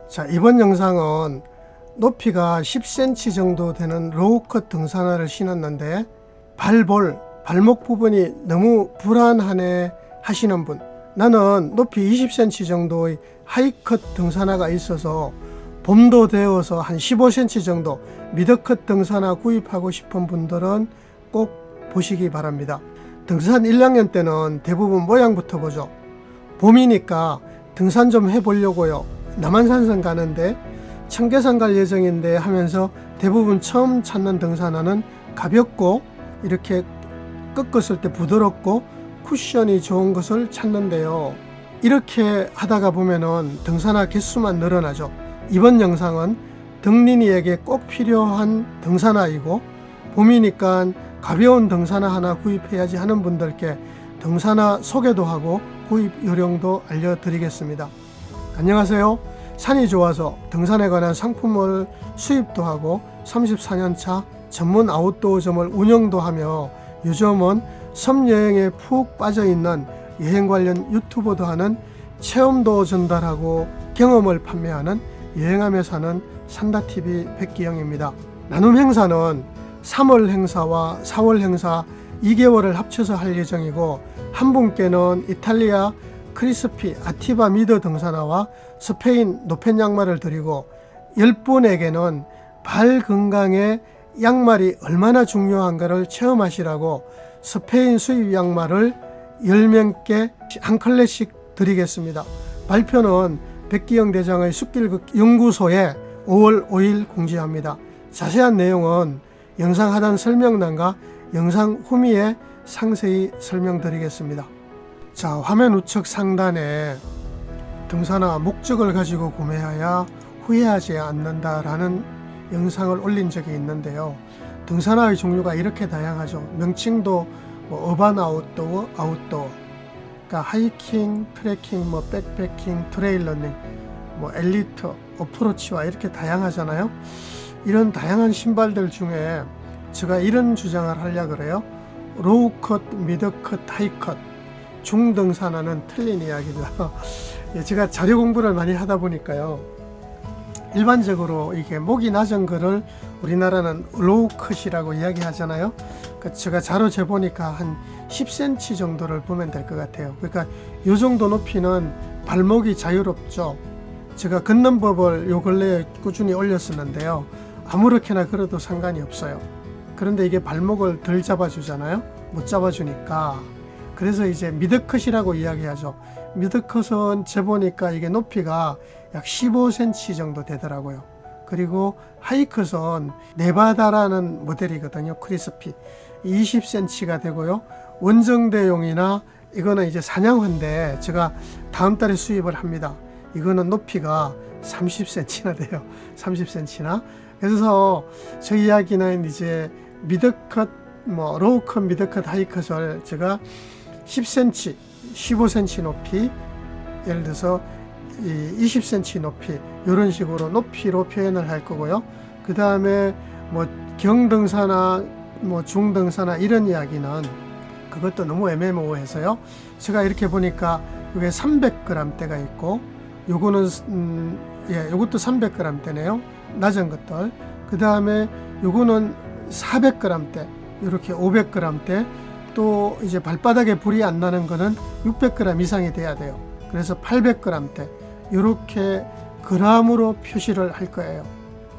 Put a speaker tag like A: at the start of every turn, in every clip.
A: 자, 이번 영상은 높이가 10cm 정도 되는 로우컷 등산화를 신었는데 발목 부분이 너무 불안하네 하시는 분, 나는 높이 20cm 정도의 하이컷 등산화가 있어서 봄도 되어서 한 15cm 정도 미드컷 등산화 구입하고 싶은 분들은 꼭 보시기 바랍니다. 등산 1학년 때는 대부분 모양부터 보죠. 봄이니까 등산 좀 해보려고요. 남한산성 가는데 청계산 갈 예정인데 하면서 대부분 처음 찾는 등산화는 가볍고 이렇게 꺾었을 때 부드럽고 쿠션이 좋은 것을 찾는데요. 이렇게 하다가 보면은 등산화 개수만 늘어나죠. 이번 영상은 등린이에게 꼭 필요한 등산화이고 봄이니까 가벼운 등산화 하나 구입해야지 하는 분들께 등산화 소개도 하고 구입 요령도 알려드리겠습니다. 안녕하세요. 산이 좋아서 등산에 관한 상품을 수입도 하고 34년차 전문 아웃도어점을 운영도 하며 요즘은 섬여행에 푹 빠져있는 여행 관련 유튜버도 하는 체험도 전달하고 경험을 판매하는 여행하며 사는 산다TV 백기영입니다. 나눔 행사는 3월 행사와 4월 행사 2개월을 합쳐서 할 예정이고, 한 분께는 이탈리아 크리스피 아티바 미드 등산화와 스페인 노펜 양말을 드리고, 10분에게는 발 건강에 양말이 얼마나 중요한가를 체험하시라고 스페인 수입 양말을 10명께 한 컬레씩 드리겠습니다. 발표는 백기영 대장의 숲길 연구소에 5월 5일 공지합니다. 자세한 내용은 영상 하단 설명란과 영상 후미에 상세히 설명드리겠습니다. 자, 화면 우측 상단에 등산화 목적을 가지고 구매하여 후회하지 않는다라는 영상을 올린 적이 있는데요. 등산화의 종류가 이렇게 다양하죠. 명칭도 어반 아웃도어, 그러니까 하이킹, 트레킹, 백패킹, 트레일 러닝, 엘리트, 어프로치와 이렇게 다양하잖아요. 이런 다양한 신발들 중에 제가 이런 주장을 하려고 그래요. 로우컷, 미드컷, 하이컷, 중등산화는 틀린 이야기다. 제가 자료 공부를 많이 하다 보니까요. 일반적으로 이게 목이 낮은 거를 우리나라는 로우컷이라고 이야기하잖아요. 제가 자료 재보니까 한 10cm 정도를 보면 될 것 같아요. 그러니까 이 정도 높이는 발목이 자유롭죠. 제가 걷는 법을 요 근래에 꾸준히 올렸었는데요. 아무렇게나 걸어도 상관이 없어요. 그런데 이게 발목을 덜 잡아주잖아요. 못 잡아주니까. 그래서 이제 미드컷이라고 이야기하죠. 미드컷은 재보니까 이게 높이가 약 15cm 정도 되더라고요. 그리고 하이컷은 네바다라는 모델이거든요. 크리스피 20cm가 되고요. 원정대용이나 이거는 이제 사냥화인데 제가 다음 달에 수입을 합니다. 이거는 높이가 30cm나 돼요. 30cm나. 그래서 저 이야기는 이제 미드컷, 로우컷, 미드컷, 하이컷을 제가 10cm, 15cm 높이, 예를 들어서 20cm 높이, 이런 식으로 높이로 표현을 할 거고요. 그 다음에 경등산화, 중등산화 이런 이야기는 그것도 너무 애매모호해서요. 제가 이렇게 보니까 이게 300g대가 있고, 요거는 요것도 300g대네요. 낮은 것들. 그 다음에 요거는 400g대, 이렇게 500g대, 또 이제 발바닥에 불이 안 나는 거는 600g 이상이 돼야 돼요. 그래서 800g대, 이렇게 그램으로 표시를 할 거예요.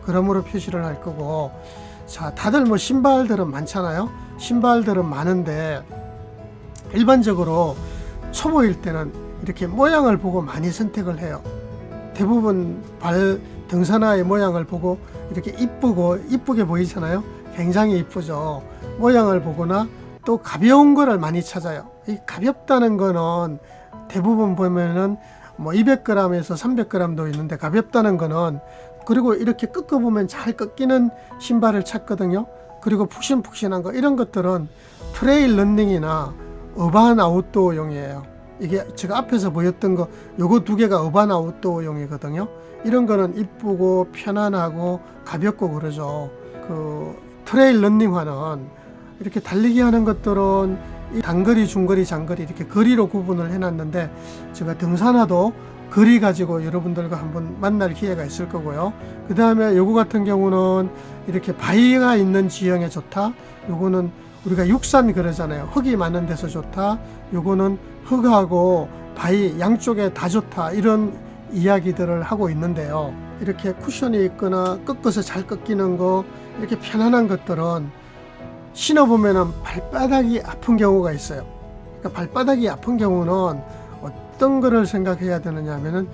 A: 그램으로 표시를 할 거고, 자, 다들 신발들은 많잖아요. 신발들은 많은데 일반적으로 초보일 때는 이렇게 모양을 보고 많이 선택을 해요. 대부분 등산화의 모양을 보고 이렇게 이쁘게 보이잖아요. 굉장히 이쁘죠. 모양을 보거나 또 가벼운 거를 많이 찾아요. 이 가볍다는 거는 대부분 보면은 200g에서 300g도 있는데, 가볍다는 거는, 그리고 이렇게 꺾어보면 잘 꺾이는 신발을 찾거든요. 그리고 푹신푹신한 거, 이런 것들은 트레일 러닝이나 어반 아웃도어용이에요. 이게 제가 앞에서 보였던 거, 요거 두 개가 어반 아웃도어용이거든요. 이런 거는 이쁘고 편안하고 가볍고 그러죠. 트레일 러닝화는 이렇게 달리기 하는 것들은 단거리, 중거리, 장거리 이렇게 거리로 구분을 해놨는데, 제가 등산화도 거리 가지고 여러분들과 한번 만날 기회가 있을 거고요. 그 다음에 요거 같은 경우는 이렇게 바위가 있는 지형에 좋다. 요거는 우리가 육산 그러잖아요. 흙이 많은 데서 좋다. 요거는 흙하고 바위 양쪽에 다 좋다. 이런 이야기들을 하고 있는데요. 이렇게 쿠션이 있거나 꺾어서 잘 꺾이는 거, 이렇게 편안한 것들은 신어보면 발바닥이 아픈 경우가 있어요. 그러니까 발바닥이 아픈 경우는 어떤 거를 생각해야 되느냐 하면은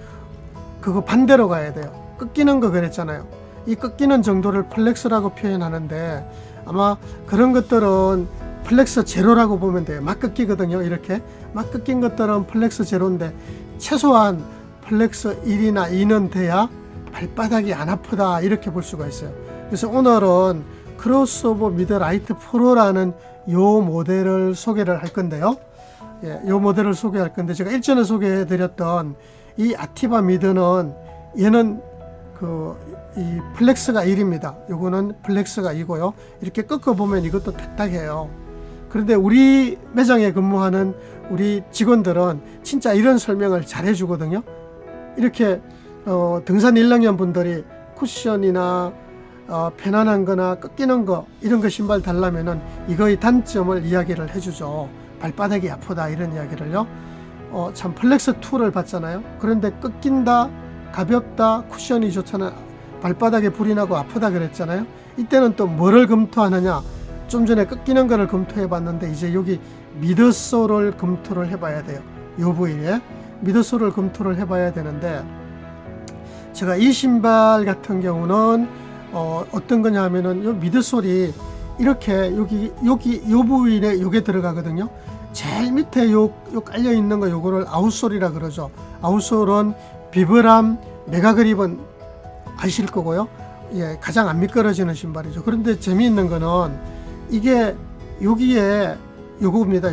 A: 그거 반대로 가야 돼요. 꺾이는 거 그랬잖아요. 이 꺾이는 정도를 플렉스라고 표현하는데 아마 그런 것들은 플렉스 제로라고 보면 돼요. 막 꺾이거든요. 이렇게 막 꺾인 것들은 플렉스 제로인데 최소한 플렉스 1이나 2는 돼야 발바닥이 안 아프다 이렇게 볼 수가 있어요. 그래서 오늘은 크로스오버 미드 라이트 프로라는 요 모델을 소개를 할 건데요. 요 모델을 소개할 건데 제가 일전에 소개해 드렸던 이 아티바 미드는 얘는 이 플렉스가 1입니다. 요거는 플렉스가 2고요. 이렇게 꺾어 보면 이것도 딱딱해요. 그런데 우리 매장에 근무하는 우리 직원들은 진짜 이런 설명을 잘 해주거든요. 이렇게 등산 1학년 분들이 쿠션이나 편안한 거나 꺾이는 거 이런 거 신발 달라면은 이거의 단점을 이야기를 해주죠. 발바닥이 아프다 이런 이야기를요. 참 플렉스 2를 봤잖아요. 그런데 꺾인다, 가볍다, 쿠션이 좋잖아, 발바닥에 불이 나고 아프다 그랬잖아요. 이때는 또 뭐를 검토하느냐, 좀 전에 꺾이는 거를 검토해 봤는데 이제 여기 미드솔을 검토를 해 봐야 돼요. 요 부위에 미드솔을 검토를 해 봐야 되는데 제가 이 신발 같은 경우는 어떤 거냐 하면은 요 미드솔이 이렇게 여기 요 부위에 요게 들어가거든요. 제일 밑에 요 깔려 있는 거 요거를 아웃솔이라 그러죠. 아웃솔은 비브람 메가그립은 아실 거고요. 예, 가장 안 미끄러지는 신발이죠. 그런데 재미있는 거는 이게 여기에 요겁니다.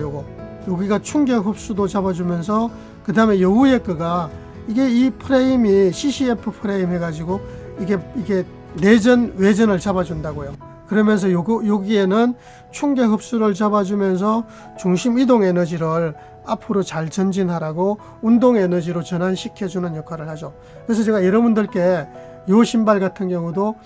A: 여기가 충격 흡수도 잡아주면서 그 다음에 요 위에 거가 이게 이 프레임이 CCF 프레임 해가지고 이게 내전 외전을 잡아준다고요. 그러면서 여기에는 충격 흡수를 잡아주면서 중심 이동 에너지를 앞으로 잘 전진하라고 운동 에너지로 전환시켜주는 역할을 하죠. 그래서 제가 여러분들께 요 신발 같은 경우도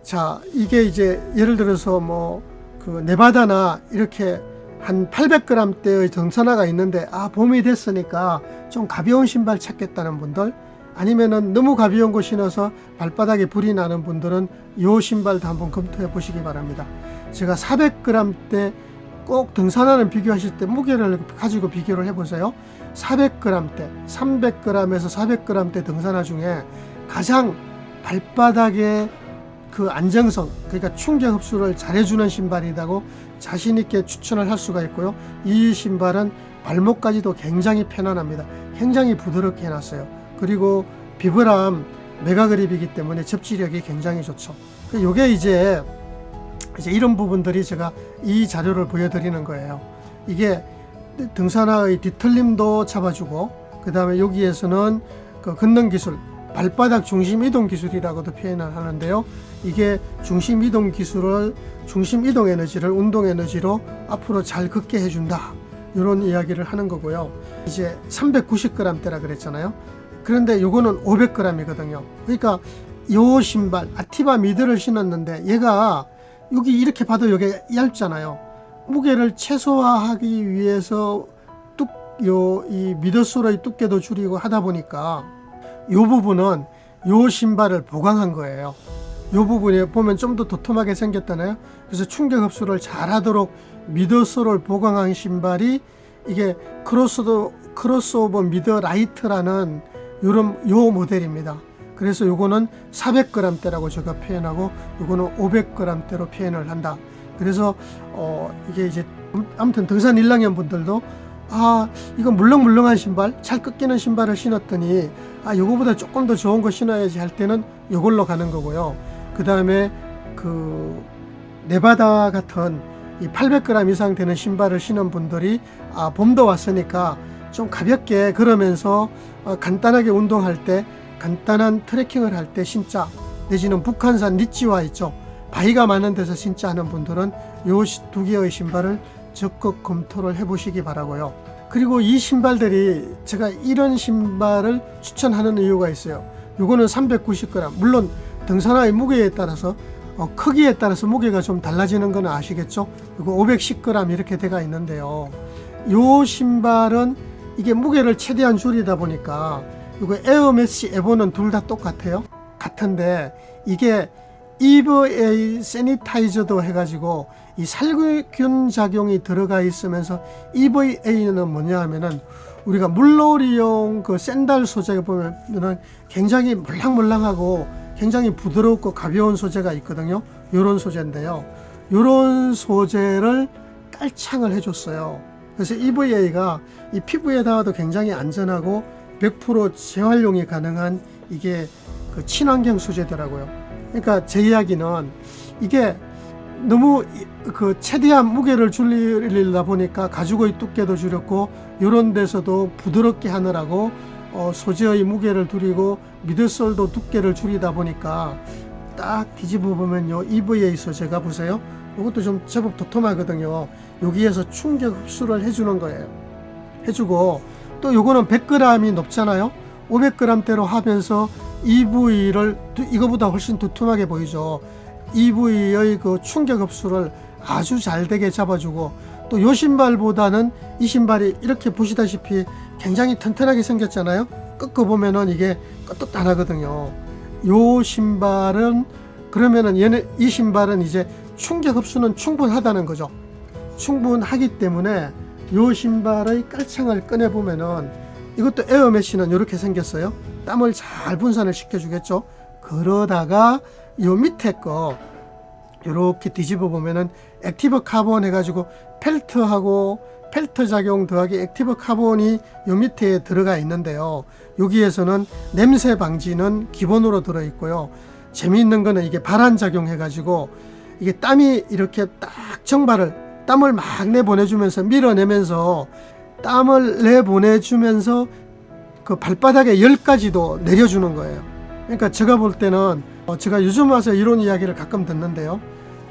A: 자 이게 이제 예를 들어서 뭐 그 네바다나 이렇게 한 800g대의 등산화가 있는데 봄이 됐으니까 좀 가벼운 신발 찾겠다는 분들, 아니면은 너무 가벼운 거 신어서 발바닥에 불이 나는 분들은 요 신발도 한번 검토해 보시기 바랍니다. 제가 400g대 꼭 등산화는 비교하실 때 무게를 가지고 비교를 해보세요. 400g대, 300g에서 400g대 등산화 중에 가장 발바닥에 그 안정성, 그러니까 충격 흡수를 잘해주는 신발이라고 자신있게 추천을 할 수가 있고요. 이 신발은 발목까지도 굉장히 편안합니다. 굉장히 부드럽게 해놨어요. 그리고 비브람 메가그립이기 때문에 접지력이 굉장히 좋죠. 요게 이제 이런 부분들이 제가 이 자료를 보여드리는 거예요. 이게 등산화의 뒤틀림도 잡아주고, 그 다음에 여기에서는 그 걷는 기술, 발바닥 중심 이동 기술이라고도 표현을 하는데요. 이게 중심 이동 기술을, 중심 이동 에너지를 운동 에너지로 앞으로 잘 걷게 해준다, 이런 이야기를 하는 거고요. 이제 390g대라 그랬잖아요. 그런데 요거는 500g이거든요. 그러니까 요 신발 아티바 미드를 신었는데 얘가 여기 이렇게 봐도 이게 얇잖아요. 무게를 최소화하기 위해서 이 미드솔의 두께도 줄이고 하다 보니까 요 부분은 요 신발을 보강한 거예요. 요 부분에 보면 좀 더 도톰하게 생겼잖아요. 그래서 충격 흡수를 잘 하도록 미드솔을 보강한 신발이 이게 크로스오버 미드 라이트라는 요 모델입니다. 그래서 요거는 400g대라고 제가 표현하고 요거는 500g대로 표현을 한다. 그래서 이게 이제 아무튼 등산 1학년 분들도 이거 물렁물렁한 신발, 잘 꺾이는 신발을 신었더니 요거보다 조금 더 좋은 거 신어야지 할 때는 요걸로 가는 거고요. 그 다음에 그 네바다 같은 이 800g 이상 되는 신발을 신은 분들이 봄도 왔으니까 좀 가볍게 걸으면서 간단하게 운동할 때, 간단한 트레킹을 할 때 신자, 내지는 북한산 리치와 있죠, 바위가 많은 데서 신자 하는 분들은 요 두 개의 신발을 적극 검토를 해 보시기 바라고요. 그리고 이 신발들이 제가 이런 신발을 추천하는 이유가 있어요. 요거는 390g. 물론 등산화의 무게에 따라서 크기에 따라서 무게가 좀 달라지는 건 아시겠죠? 이거 510g 이렇게 돼가 있는데요. 요 신발은 이게 무게를 최대한 줄이다 보니까 이거 에어매시 에보는 둘 다 똑같아요. 같은데 이게 EVA 세니타이저도 해가지고 이 살균 작용이 들어가 있으면서 EVA는 뭐냐 하면은 우리가 물놀이용 그 샌들 소재가 보면은 굉장히 물랑물랑하고 굉장히 부드럽고 가벼운 소재가 있거든요. 요런 소재인데요. 요런 소재를 깔창을 해줬어요. 그래서 EVA가 이 피부에 닿아도 굉장히 안전하고 100% 재활용이 가능한 이게 그 친환경 소재더라고요. 그러니까 제 이야기는 이게 너무 그 최대한 무게를 줄이다 보니까 가죽의 두께도 줄였고 이런 데서도 부드럽게 하느라고 소재의 무게를 줄이고 미드솔도 두께를 줄이다 보니까 딱 뒤집어 보면요, EVA 소재가 보세요. 이것도 좀 제법 도톰하거든요. 여기에서 충격 흡수를 해주는 거예요. 해주고 또 요거는 100g이 높잖아요. 500g대로 하면서 EV를 이거보다 훨씬 두툼하게 보이죠. EV의 그 충격 흡수를 아주 잘 되게 잡아주고 또 요 신발보다는 이 신발이 이렇게 보시다시피 굉장히 튼튼하게 생겼잖아요. 꺾어 보면은 이게 끄떡하거든요. 요 신발은 그러면은 이 신발은 이제 충격 흡수는 충분하다는 거죠. 충분하기 때문에 요 신발의 깔창을 꺼내 보면은 이것도 에어매시는 이렇게 생겼어요. 땀을 잘 분산을 시켜주겠죠. 그러다가 요 밑에 거 이렇게 뒤집어 보면은 액티브 카본 해가지고 펠트하고 펠트 작용 더하기 액티브 카본이 요 밑에 들어가 있는데요. 여기에서는 냄새 방지는 기본으로 들어 있고요. 재미있는 거는 이게 발한 작용 해가지고 이게 땀이 이렇게 딱 땀을 막 내보내주면서 밀어내면서 땀을 내보내주면서 그 발바닥에 열까지도 내려주는 거예요. 그러니까 제가 볼 때는 제가 요즘 와서 이런 이야기를 가끔 듣는데요.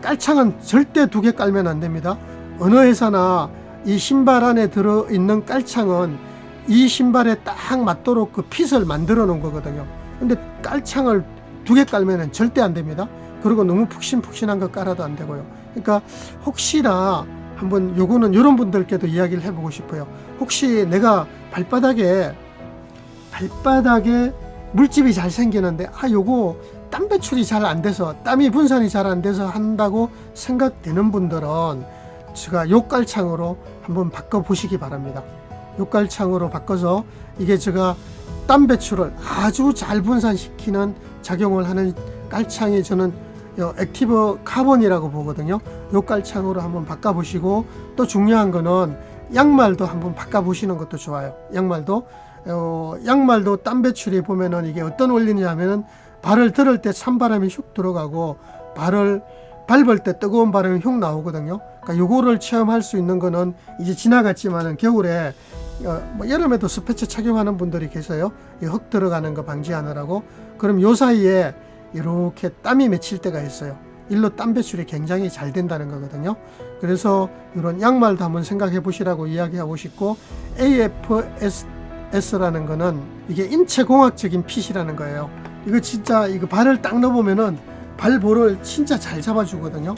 A: 깔창은 절대 2개 깔면 안 됩니다. 어느 회사나 이 신발 안에 들어있는 깔창은 이 신발에 딱 맞도록 그 핏을 만들어 놓은 거거든요. 근데 깔창을 2개 깔면 절대 안 됩니다. 그리고 너무 푹신푹신한 거 깔아도 안 되고요. 그러니까 혹시나 한번 요거는 이런 분들께도 이야기를 해보고 싶어요. 혹시 내가 발바닥에 물집이 잘 생기는데 요거 땀 배출이 잘 안 돼서 땀이 분산이 잘 안 돼서 한다고 생각되는 분들은 제가 요 깔창으로 한번 바꿔 보시기 바랍니다. 요 깔창으로 바꿔서 이게 제가 땀 배출을 아주 잘 분산시키는 작용을 하는 깔창이 저는 액티브 카본이라고 보거든요. 요 깔창으로 한번 바꿔 보시고 또 중요한 거는 양말도 한번 바꿔 보시는 것도 좋아요. 양말도 땀 배출이 보면은 이게 어떤 원리냐면은 발을 들을 때 찬바람이 슉 들어가고 발을 밟을 때 뜨거운 바람이 흉 나오거든요. 그러니까 요거를 체험할 수 있는 거는 이제 지나갔지만은 겨울에 여름에도 스패츠 착용하는 분들이 계세요. 흙 들어가는 거 방지하느라고. 그럼 요 사이에 이렇게 땀이 맺힐 때가 있어요. 일로 땀 배출이 굉장히 잘 된다는 거거든요. 그래서 이런 양말도 한번 생각해 보시라고 이야기하고 싶고, AFS라는 거는 이게 인체공학적인 핏이라는 거예요. 이거 진짜 이거 발을 딱 넣어보면은 발볼을 진짜 잘 잡아주거든요.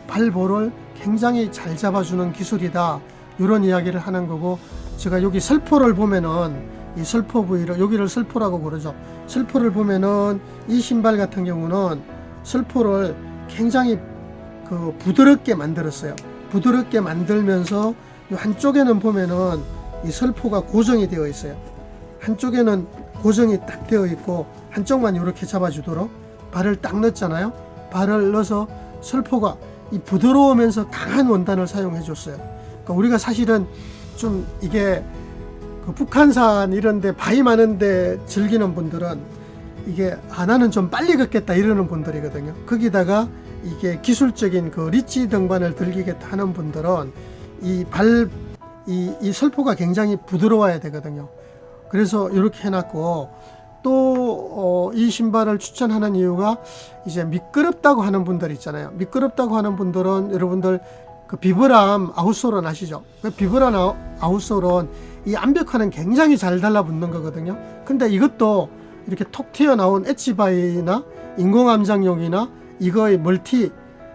A: 발볼을 굉장히 잘 잡아주는 기술이다, 이런 이야기를 하는 거고, 제가 여기 설포를 보면은 이 설포 부위를 여기를 설포라고 그러죠. 설포를 보면은 이 신발 같은 경우는 설포를 굉장히 그 부드럽게 만들었어요. 부드럽게 만들면서 이 한쪽에는 보면은 이 설포가 고정이 되어 있어요. 한쪽에는 고정이 딱 되어 있고 한쪽만 이렇게 잡아주도록 발을 딱 넣었잖아요. 발을 넣어서 설포가 이 부드러우면서 강한 원단을 사용해 줬어요. 그러니까 우리가 사실은 좀 이게 그 북한산 이런데 바위 많은데 즐기는 분들은 이게 나는 좀 빨리 걷겠다 이러는 분들이거든요. 거기다가 이게 기술적인 그 리치 등반을 즐기겠다 하는 분들은 이 설포가 굉장히 부드러워야 되거든요. 그래서 이렇게 해놨고, 또 이 신발을 추천하는 이유가 이제 미끄럽다고 하는 분들 있잖아요. 미끄럽다고 하는 분들은 여러분들 그 비브람 아웃솔은 아시죠? 그 비브람 아웃솔은 이 암벽화는 굉장히 잘 달라붙는 거거든요. 근데 이것도 이렇게 톡 튀어나온 엣지바이나 인공암장용이나 이거의 멀티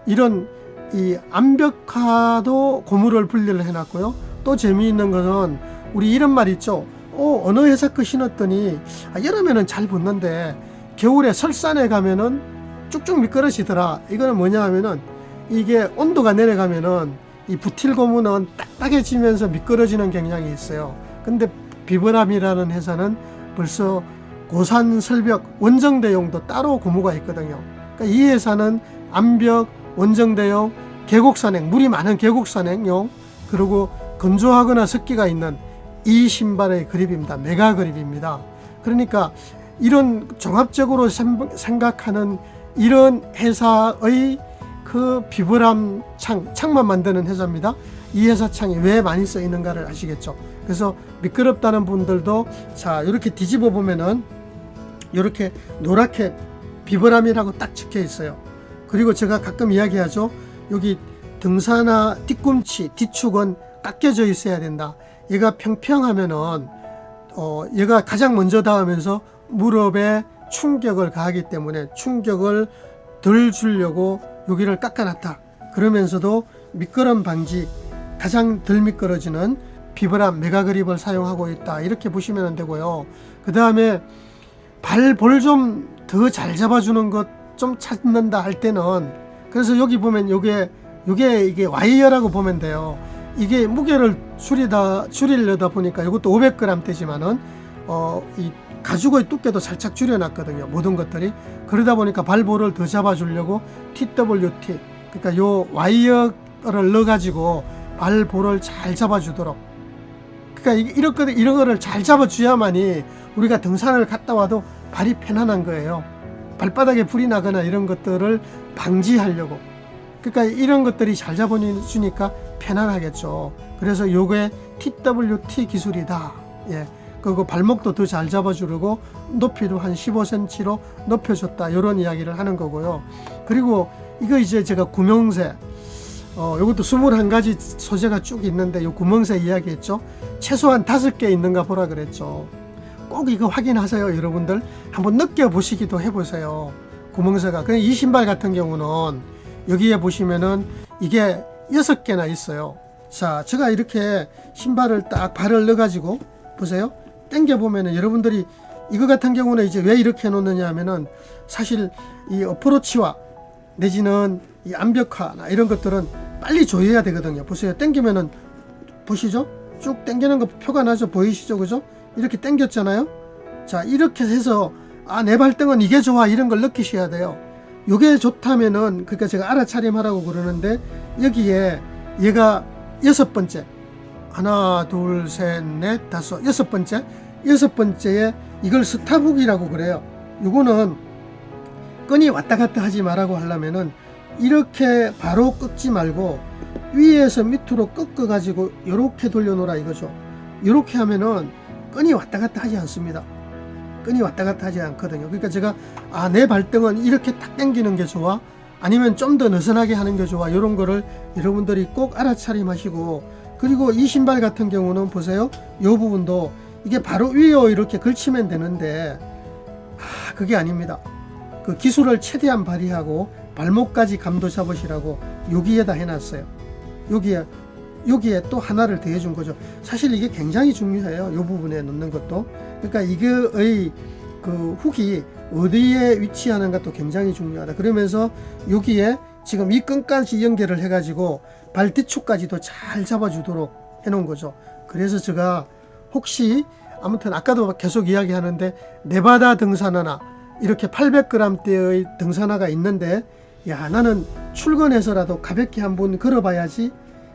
A: 이런 이 암벽화도 고무를 분리를 해놨고요. 또 재미있는 것은 우리 이런 말 있죠. 어느 회사 거 신었더니 여름에는 잘 붙는데 겨울에 설산에 가면은 쭉쭉 미끄러지더라. 이거는 뭐냐 하면은 이게 온도가 내려가면은 이 부틸 고무는 딱딱해지면서 미끄러지는 경향이 있어요. 근데 비브람이라는 회사는 벌써 고산 설벽 원정대용도 따로 고무가 있거든요. 그러니까 이 회사는 암벽, 원정대용, 계곡산행, 물이 많은 계곡산행용, 그리고 건조하거나 습기가 있는 이 신발의 그립입니다. 메가 그립입니다. 그러니까 이런 종합적으로 생각하는 이런 회사의 그 비브람 창만 만드는 회사입니다. 이 회사 창이 왜 많이 쓰이는가를 아시겠죠? 그래서 미끄럽다는 분들도 자 이렇게 뒤집어 보면은 이렇게 노랗게 비브람이라고 딱 적혀 있어요. 그리고 제가 가끔 이야기하죠. 여기 등산화 뒤꿈치 뒤축은 깎여져 있어야 된다. 얘가 평평하면은 얘가 가장 먼저 닿으면서 무릎에 충격을 가하기 때문에 충격을 덜 주려고 여기를 깎아놨다. 그러면서도 미끄럼 방지, 가장 덜 미끄러지는 비브람 메가 그립을 사용하고 있다. 이렇게 보시면 되고요. 그 다음에 발볼 좀 더 잘 잡아주는 것 좀 찾는다 할 때는, 그래서 여기 보면 이게 와이어라고 보면 돼요. 이게 무게를 줄이려다 보니까 이것도 500g 대지만은 이 가죽의 두께도 살짝 줄여놨거든요. 모든 것들이. 그러다 보니까 발볼을 더 잡아주려고 TWT, 그러니까 요 와이어를 넣어가지고 발볼을 잘 잡아주도록. 그러니까 이런 거를 잘 잡아줘야만이 우리가 등산을 갔다 와도 발이 편안한 거예요. 발바닥에 불이 나거나 이런 것들을 방지하려고. 그러니까 이런 것들이 잘 잡아주니까 편안하겠죠. 그래서 요게 TWT 기술이다. 예. 그리고 발목도 더 잘 잡아주려고 높이도 한 15cm로 높여줬다. 이런 이야기를 하는 거고요. 그리고 이거 이제 제가 구멍새, 요것도 21가지 소재가 쭉 있는데 요 구멍새 이야기했죠. 최소한 5개 있는가 보라 그랬죠. 꼭 이거 확인하세요. 여러분들 한번 느껴보시기도 해보세요. 구멍새가. 그냥 이 신발 같은 경우는 여기에 보시면은 이게 6개나 있어요. 자, 제가 이렇게 신발을 딱 발을 넣어가지고 보세요. 당겨보면은 여러분들이 이거 같은 경우는 이제 왜 이렇게 놓느냐 하면은 사실 이 어프로치와 내지는 이 암벽화나 이런 것들은 빨리 조여야 되거든요. 보세요. 당기면은 보시죠? 쭉 당기는 거 표가 나죠? 보이시죠? 그죠? 이렇게 당겼잖아요. 자, 이렇게 해서 내 발등은 이게 좋아 이런 걸 느끼셔야 돼요. 요게 좋다면은, 그러니까 제가 알아차림하라고 그러는데 여기에 얘가 6번째, 하나 둘 셋 넷 다섯, 6번째에 이걸 스탑훅이라고 그래요. 요거는 끈이 왔다 갔다 하지 말라고 하려면은 이렇게 바로 꺾지 말고 위에서 밑으로 꺾어 가지고 요렇게 돌려놓으라 이거죠. 요렇게 하면은 끈이 왔다 갔다 하지 않습니다. 끈이 왔다 갔다 하지 않거든요. 그러니까 제가 내 발등은 이렇게 탁 당기는 게 좋아, 아니면 좀 더 느슨하게 하는 게 좋아, 이런 거를 여러분들이 꼭 알아차림하시고. 그리고 이 신발 같은 경우는 보세요. 이 부분도 이게 바로 위에 이렇게 걸치면 되는데 그게 아닙니다. 그 기술을 최대한 발휘하고 발목까지 감도 잡으시라고 여기에다 해놨어요. 여기에 또 하나를 더해준 거죠. 사실 이게 굉장히 중요해요. 이 부분에 넣는 것도. 그러니까 이거의 그 훅이 어디에 위치하는 것도 굉장히 중요하다. 그러면서 여기에 지금 이 끈까지 연결을 해가지고 발 뒤축까지도 잘 잡아주도록 해놓은 거죠. 그래서 제가 혹시 아무튼 아까도 계속 이야기하는데 네바다 등산화나 이렇게 800g대의 등산화가 있는데, 야, 나는 출근해서라도 가볍게 한번 걸어봐야지,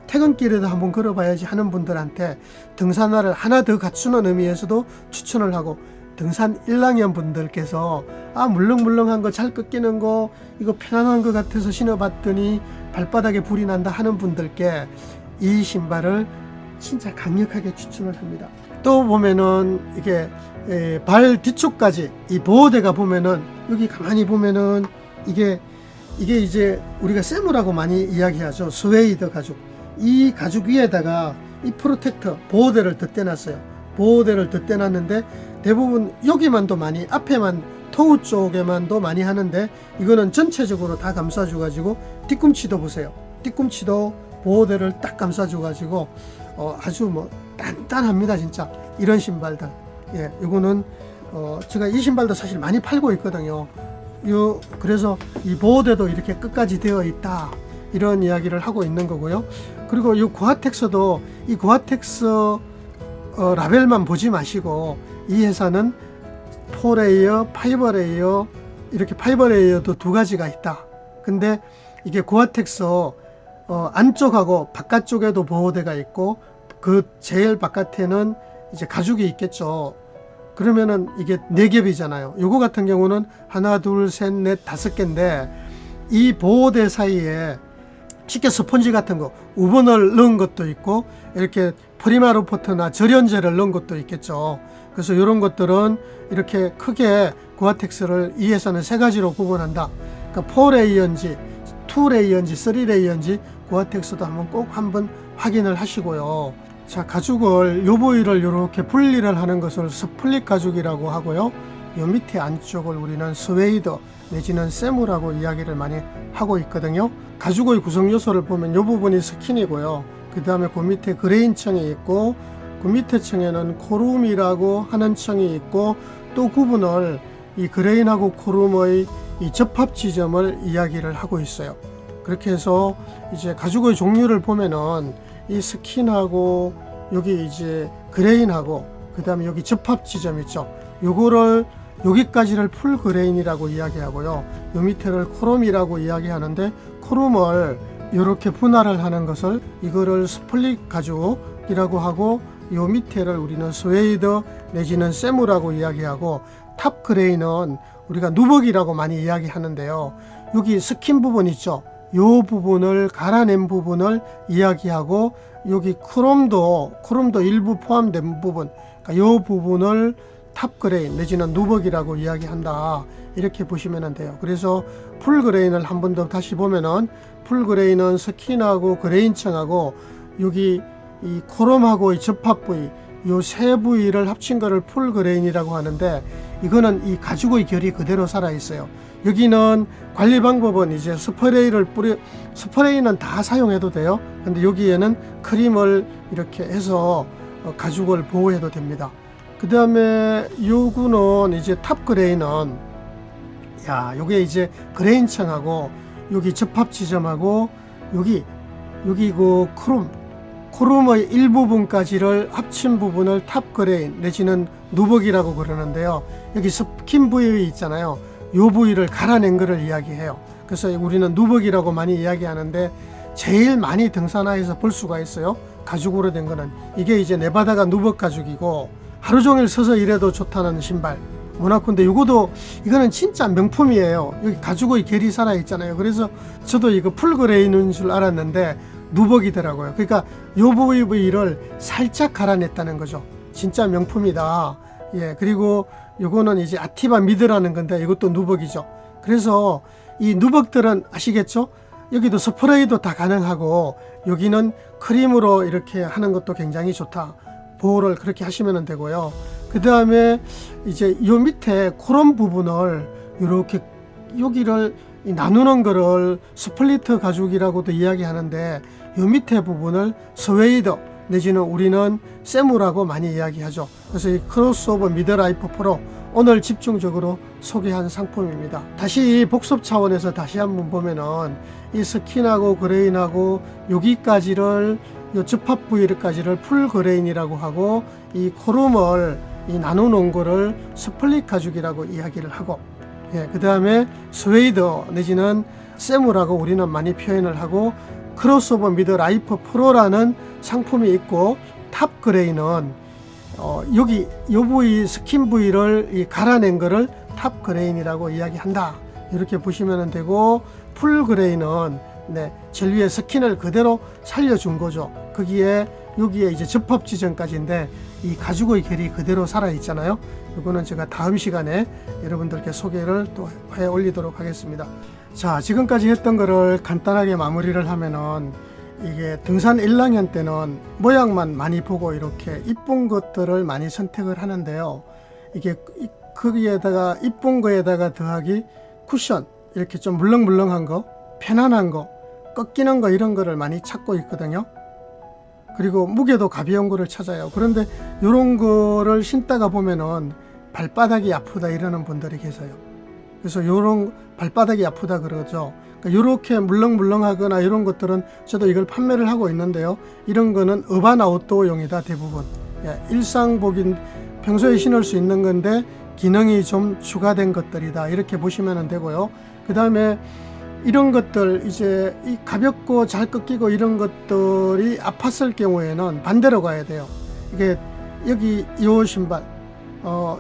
A: 퇴근길에도 한번 걸어봐야지 하는 분들한테 등산화를 하나 더 갖추는 의미에서도 추천을 하고, 등산 일랑연 분들께서 물렁물렁한 거 잘 꺾이는 거 이거 편안한 것 같아서 신어봤더니 발바닥에 불이 난다 하는 분들께 이 신발을 진짜 강력하게 추천을 합니다. 또 보면은 이게 발 뒤쪽까지 이 보호대가 보면은 여기 가만히 보면은 이게 이제 우리가 세무라고 많이 이야기하죠. 스웨이드 가죽. 이 가죽 위에다가 이 프로텍터 보호대를 덧대놨어요. 보호대를 덧대놨는데 대부분 여기만도 많이 앞에만 토우 쪽에만도 많이 하는데 이거는 전체적으로 다 감싸줘 가지고 뒤꿈치도 보세요. 뒤꿈치도 보호대를 딱 감싸줘 가지고 아주 뭐 단단합니다. 진짜 이런 신발들. 예, 이거는 제가 이 신발도 사실 많이 팔고 있거든요. 그래서 이 보호대도 이렇게 끝까지 되어 있다, 이런 이야기를 하고 있는 거고요. 그리고 이 고아텍스도 이 고아텍스 라벨만 보지 마시고 이 회사는 4레이어, 5레이어, 이렇게 5레이어도 두 가지가 있다. 근데 이게 고아텍스 안쪽하고 바깥쪽에도 보호대가 있고 그 제일 바깥에는 이제 가죽이 있겠죠. 그러면은 이게 4겹이잖아요. 요거 같은 경우는 하나, 둘, 셋, 넷, 5개인데 이 보호대 사이에 쉽게 스펀지 같은 거, 우번을 넣은 것도 있고 이렇게 프리마루포트나 절연제를 넣은 것도 있겠죠. 그래서 이런 것들은 이렇게 크게 고아텍스를 이 회사는 3가지로 구분한다. 그러니까 4레이어인지 2레이어인지 3레이어인지 고아텍스도 한번 확인을 하시고요. 자, 가죽을 요 부위를 이렇게 분리를 하는 것을 스플릿 가죽이라고 하고요. 요 밑에 안쪽을 우리는 스웨이드 내지는 세무라고 이야기를 많이 하고 있거든요. 가죽의 구성 요소를 보면 요 부분이 스킨이고요. 그 다음에 그 밑에 그레인 층이 있고 그 밑에 층에는 코룸이라고 하는 층이 있고 또 구분을 이 그레인하고 코룸의 이 접합 지점을 이야기를 하고 있어요. 그렇게 해서 이제 가죽의 종류를 보면은 이 스킨하고 여기 이제 그레인하고 그 다음에 여기 접합 지점 있죠. 요거를 여기까지를 풀 그레인이라고 이야기하고요. 요 밑에를 코롬이라고 이야기하는데 코롬을 이렇게 분할을 하는 것을 이거를 스플릿 가죽이라고 하고 요 밑에를 우리는 스웨이드 내지는 세무라고 이야기하고 탑 그레인은 우리가 누벅이라고 많이 이야기하는데요. 여기 스킨 부분 있죠. 요 부분을 갈아낸 부분을 이야기하고 여기 크롬도 일부 포함된 부분, 그러니까 요 부분을 탑 그레인 내지는 누벅이라고 이야기한다, 이렇게 보시면 돼요. 그래서 풀 그레인을 한 번 더 다시 보면은 풀 그레인은 스킨하고 그레인층하고 여기 이 코롬하고 이 접합 부위 요 세 부위를 합친 거를 풀 그레인이라고 하는데 이거는 이 가죽의 결이 그대로 살아 있어요. 여기는 관리 방법은 이제 스프레이는 다 사용해도 돼요. 근데 여기에는 크림을 이렇게 해서 가죽을 보호해도 됩니다. 그 다음에 요구는 이제 탑 그레인은 요게 이제 그레인층하고 여기 접합 지점하고 여기 그 크롬의 일부분까지를 합친 부분을 탑 그레인 내지는 누벅이라고 그러는데요. 여기 스킨 부위 있잖아요. 요 부위를 갈아낸 거를 이야기해요. 그래서 우리는 누벅이라고 많이 이야기하는데 제일 많이 등산화에서 볼 수가 있어요. 가죽으로 된 거는 이게 이제 네바다가 누벅 가죽이고 하루 종일 서서 일해도 좋다는 신발 모나코인데 이거는 진짜 명품이에요. 여기 가죽의 결이 살아 있잖아요. 그래서 저도 이거 풀그레이는 줄 알았는데 누벅이더라고요. 그러니까 요 부위를 살짝 갈아냈다는 거죠. 진짜 명품이다. 예, 그리고 요거는 이제 아티바 미드라는 건데 이것도 누벅이죠. 그래서 이 누벅들은 아시겠죠? 여기도 스프레이도 다 가능하고 여기는 크림으로 이렇게 하는 것도 굉장히 좋다. 보호를 그렇게 하시면 되고요. 그 다음에 이제 요 밑에 코롬 부분을 이렇게 여기를 나누는 거를 스플리트 가죽이라고도 이야기하는데 요 밑에 부분을 스웨이드 내지는 우리는 세무라고 많이 이야기하죠. 그래서 이 크로스오버 미드라이프 프로 오늘 집중적으로 소개한 상품입니다. 다시 복습 차원에서 다시 한번 보면은 이 스킨하고 그레인하고 여기까지를 요 접합 부위까지를 풀 그레인이라고 하고 이 코룸을 나눠 놓은 거를 스플릿 가죽이라고 이야기를 하고 그 다음에 스웨이드 내지는 세무라고 우리는 많이 표현을 하고 크로스오버 미드 라이프 프로라는 상품이 있고 탑 그레인은 여기 요 부위 스킨 부위를 갈아낸 거를 탑 그레인이라고 이야기한다. 이렇게 보시면 되고 풀 그레인은 제일 위에 스킨을 그대로 살려준 거죠. 거기에 여기에 이제 접합 지점까지인데 이 가죽의 결이 그대로 살아 있잖아요. 이거는 제가 다음 시간에 여러분들께 소개를 또 해 올리도록 하겠습니다. 자, 지금까지 했던 거를 간단하게 마무리를 하면은 이게 등산 1학년 때는 모양만 많이 보고 이렇게 이쁜 것들을 많이 선택을 하는데요. 이게 거기에다가 이쁜 거에다가 더하기 쿠션, 이렇게 좀 물렁물렁한 거, 편안한 거, 꺾이는 거 이런 거를 많이 찾고 있거든요. 그리고 무게도 가벼운 거를 찾아요. 그런데 이런 거를 신다가 보면은 발바닥이 아프다 이러는 분들이 계세요. 그래서 이런 발바닥이 아프다 그러죠. 이렇게 물렁물렁하거나 이런 것들은 저도 이걸 판매를 하고 있는데요. 이런 거는 어반 아웃도어용이다 대부분. 일상복인 평소에 신을 수 있는 건데 기능이 좀 추가된 것들이다 이렇게 보시면 되고요. 그 다음에 이런 것들 이제 이 가볍고 잘 꺾이고 이런 것들이 아팠을 경우에는 반대로 가야 돼요. 이게 여기 이 신발,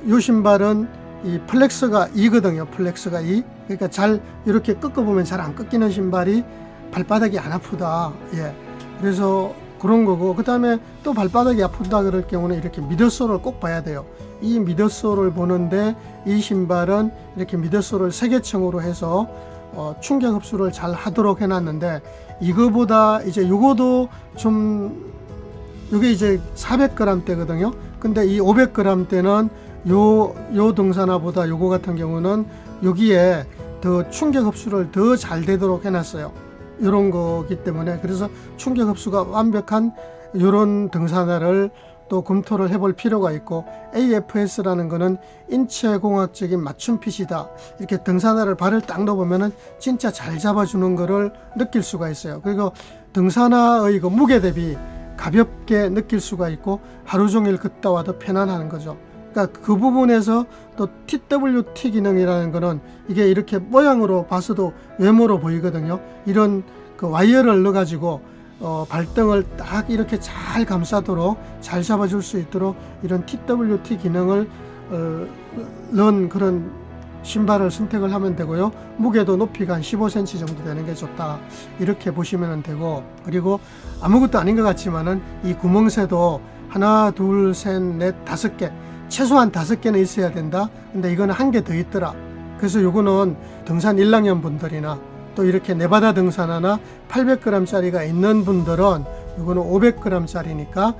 A: 이 신발은 이 플렉스가 2거든요. 플렉스가 2. 그러니까 잘 이렇게 꺾어보면 잘 안 꺾이는 신발이 발바닥이 안 아프다. 예. 그래서 그런 거고, 그 다음에 또 발바닥이 아프다 그럴 경우는 이렇게 미드솔을 꼭 봐야 돼요. 이 미드솔을 보는데 이 신발은 이렇게 미드솔을 3개층으로 해서 충격 흡수를 잘 하도록 해놨는데, 이거보다 이제 요거도 좀, 요게 이제 400g대거든요. 근데 이 500g대는 요 등산화보다 요거 같은 경우는 여기에 더 충격 흡수를 더 잘 되도록 해놨어요. 이런 거기 때문에. 그래서 충격 흡수가 완벽한 이런 등산화를 또 검토를 해볼 필요가 있고, AFS라는 거는 인체공학적인 맞춤핏이다. 이렇게 등산화를 발을 딱 넣어보면은 진짜 잘 잡아주는 거를 느낄 수가 있어요. 그리고 등산화의 그 무게 대비 가볍게 느낄 수가 있고 하루 종일 걷다 와도 편안한 거죠. 그러니까 그 부분에서 또 TWT 기능이라는 거는 이게 이렇게 모양으로 봐서도 외모로 보이거든요. 이런 그 와이어를 넣어가지고 발등을 딱 이렇게 잘 감싸도록 잘 잡아줄 수 있도록 이런 TWT 기능을 넣은 그런 신발을 선택을 하면 되고요. 무게도 높이가 한 15cm 정도 되는 게 좋다 이렇게 보시면 되고, 그리고 아무것도 아닌 것 같지만은 이 구멍새도 하나 둘 셋 넷 5개, 최소한 5개는 있어야 된다. 근데 이거는 1개 더 있더라. 그래서 요거는 등산 1학년 분들이나 또 이렇게 네바다 등산화나 800g짜리가 있는 분들은 요거는 500g짜리니까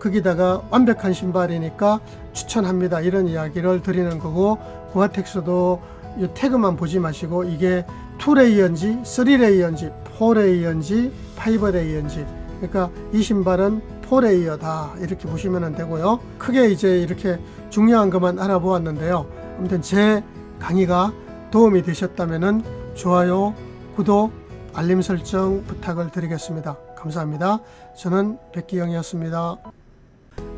A: 거기다가 완벽한 신발이니까 추천합니다. 이런 이야기를 드리는 거고, 고아텍스도 이 태그만 보지 마시고 이게 2레이어인지 3레이어인지 4레이어인지 5레이어인지, 그러니까 이 신발은 4레이어다 이렇게 보시면 되고요. 크게 이제 이렇게 중요한 것만 알아보았는데요. 아무튼 제 강의가 도움이 되셨다면은 좋아요, 구독, 알림 설정 부탁을 드리겠습니다. 감사합니다. 저는 백기영이었습니다.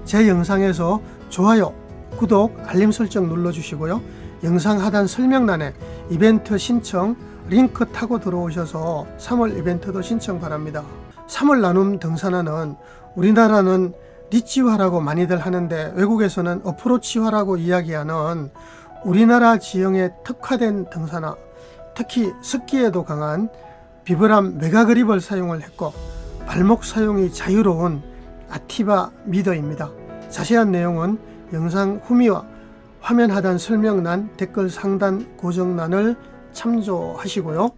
A: 제 영상에서 좋아요, 구독, 알림 설정 눌러주시고요. 영상 하단 설명란에 이벤트 신청 링크 타고 들어오셔서 3월 이벤트도 신청 바랍니다. 3월 나눔 등산화는 우리나라는 니치화라고 많이들 하는데 외국에서는 어프로치화라고 이야기하는 우리나라 지형에 특화된 등산화, 특히 습기에도 강한 비브람 메가그립을 사용을 했고 발목 사용이 자유로운 아티바 미더입니다. 자세한 내용은 영상 후미와 화면 하단 설명란, 댓글 상단 고정란을 참조하시고요.